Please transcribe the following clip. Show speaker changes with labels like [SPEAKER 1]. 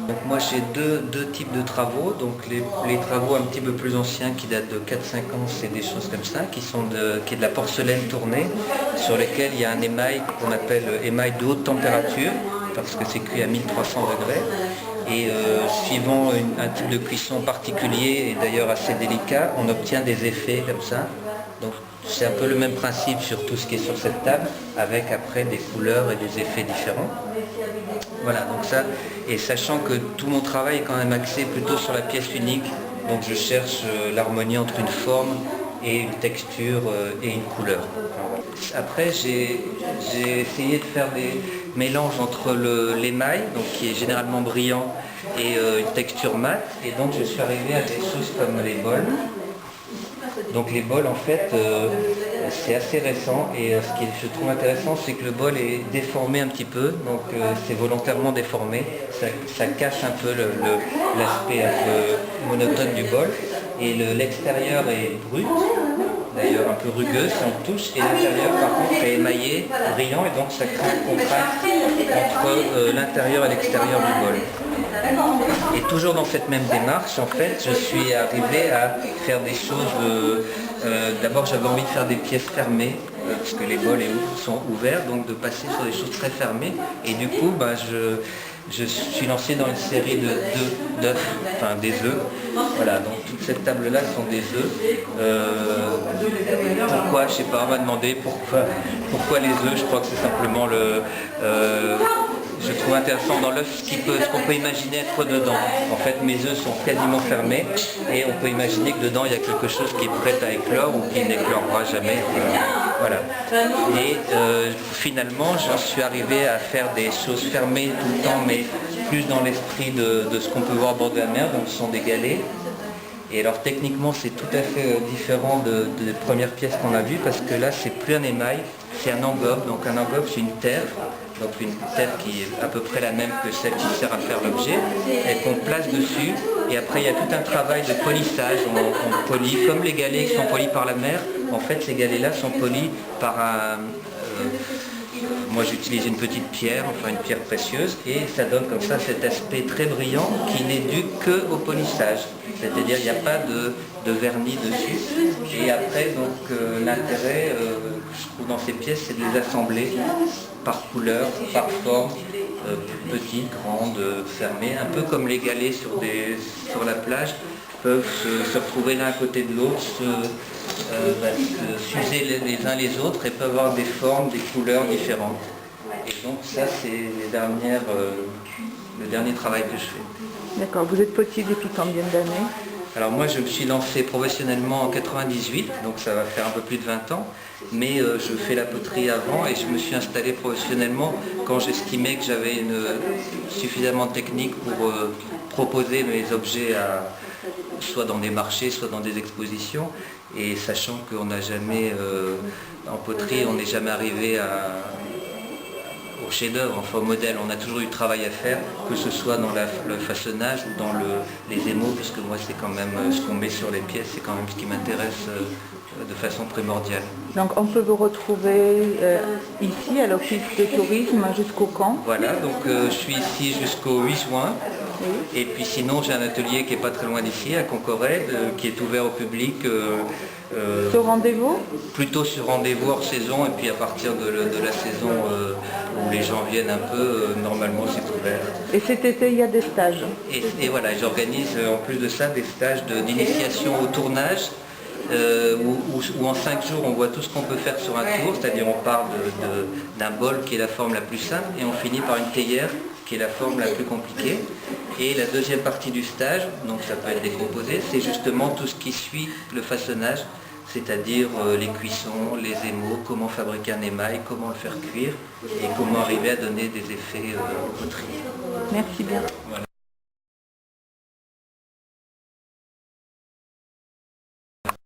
[SPEAKER 1] Donc moi j'ai deux types de travaux. Donc les travaux un petit peu plus anciens qui datent de 4-5 ans, c'est des choses comme ça, qui est de la porcelaine tournée, sur lesquelles il y a un émail qu'on appelle émail de haute température, parce que c'est cuit à 1300 degrés. Et suivant un type de cuisson particulier et d'ailleurs assez délicat, on obtient des effets comme ça. Donc c'est un peu le même principe sur tout ce qui est sur cette table, avec après des couleurs et des effets différents. Voilà, donc ça, et sachant que tout mon travail est quand même axé plutôt sur la pièce unique, donc je cherche l'harmonie entre une forme et une texture et une couleur. Après, j'ai essayé de faire des mélanges entre l'émail, donc qui est généralement brillant, et une texture mate, et donc je suis arrivé à des choses comme les bols. Donc les bols, en fait, c'est assez récent, et ce que je trouve intéressant, c'est que le bol est déformé un petit peu, donc c'est volontairement déformé, ça cache un peu l'aspect un peu monotone du bol, et l'extérieur est brut, d'ailleurs un peu rugueux si on touche, et l'intérieur par contre est émaillé, brillant, et donc ça crée un contraste entre l'intérieur et l'extérieur du bol. Et toujours dans cette même démarche, en fait, je suis arrivé à faire des choses. D'abord, j'avais envie de faire des pièces fermées, parce que les bols sont ouverts, donc de passer sur des choses très fermées. Et du coup, je suis lancé dans une série d'œufs, enfin des œufs. Voilà, donc toute cette table-là sont des œufs. Pourquoi, je ne sais pas, on m'a demandé pourquoi les œufs. Je crois que c'est simplement je trouve intéressant dans l'œuf ce qu'on peut imaginer être dedans. En fait, mes œufs sont quasiment fermés et on peut imaginer que dedans il y a quelque chose qui est prêt à éclore ou qui n'éclorera jamais. Voilà. Et finalement, j'en suis arrivé à faire des choses fermées tout le temps, mais plus dans l'esprit de ce qu'on peut voir au bord de la mer, donc ce sont des galets. Et alors techniquement c'est tout à fait différent des premières pièces qu'on a vues, parce que là c'est plus un émail, c'est un engobe. Donc un engobe c'est une terre, donc une terre qui est à peu près la même que celle qui sert à faire l'objet, et qu'on place dessus. Et après il y a tout un travail de polissage, on polit, comme les galets qui sont polis par la mer. En fait ces galets là sont polis par moi j'utilise une petite pierre, enfin une pierre précieuse, et ça donne comme ça cet aspect très brillant qui n'est dû qu'au polissage. C'est-à-dire il n'y a pas de vernis dessus. Et après donc l'intérêt, je trouve dans ces pièces, c'est de les assembler par couleur, par forme, petites, grandes, fermées, un peu comme les galets sur la plage peuvent se retrouver l'un à côté de l'autre, s'user les uns les autres, et peuvent avoir des formes, des couleurs différentes. Et donc ça c'est le dernier travail que je fais.
[SPEAKER 2] D'accord, vous êtes potier depuis combien d'années?
[SPEAKER 1] Alors moi je me suis lancé professionnellement en 98, donc ça va faire un peu plus de 20 ans, mais je fais la poterie avant, et je me suis installé professionnellement quand j'estimais que j'avais suffisamment de technique pour proposer mes objets soit dans des marchés, soit dans des expositions, et sachant qu'on n'a jamais, en poterie, on n'est jamais arrivé au chef-d'œuvre, enfin au modèle. On a toujours eu travail à faire, que ce soit dans le façonnage ou dans les émaux, puisque moi c'est quand même ce qu'on met sur les pièces, c'est quand même ce qui m'intéresse de façon primordiale.
[SPEAKER 2] Donc on peut vous retrouver ici à l'Office de tourisme jusqu'au quand?
[SPEAKER 1] Voilà, donc je suis ici jusqu'au 8 juin. Oui. Et puis sinon j'ai un atelier qui n'est pas très loin d'ici, à Concorède, qui est ouvert au public.
[SPEAKER 2] Sur rendez-vous? Plutôt
[SPEAKER 1] sur rendez-vous hors saison, et puis à partir de la saison où les gens viennent un peu, normalement c'est ouvert.
[SPEAKER 2] Et cet été il y a des stages?
[SPEAKER 1] Et voilà, j'organise en plus de ça des stages d'initiation au tournage, où en 5 jours on voit tout ce qu'on peut faire sur un tour, c'est-à-dire on part d'un bol qui est la forme la plus simple, et on finit par une théière qui est la forme la plus compliquée. Et la deuxième partie du stage, donc ça peut être décomposé, c'est justement tout ce qui suit le façonnage, c'est-à-dire les cuissons, les émaux, comment fabriquer un émail, comment le faire cuire, et comment arriver à donner des effets poterie.
[SPEAKER 2] Merci bien.
[SPEAKER 1] Voilà.